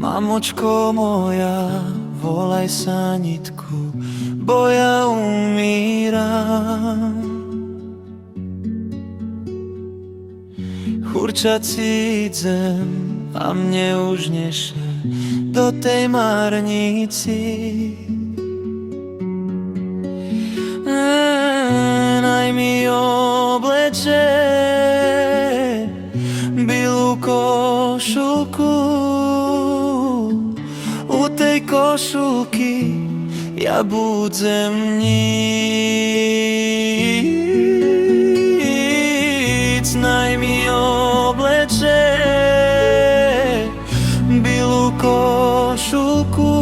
Mamočko moja, volaj sanitku, bo ja umíram. Kurčací idem a mne už neše do tej márnici. Daj mi obleče bielú košulku. U tej košulky ja budem nic. Daj mi obleče bielú košulku.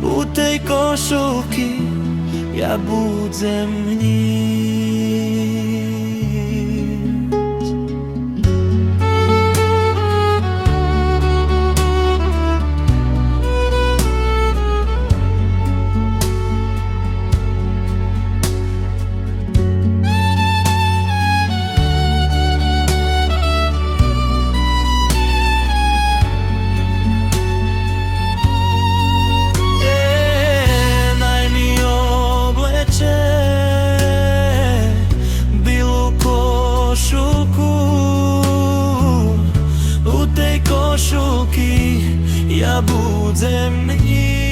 U tej košulky ja budem nic. Ja budem nic.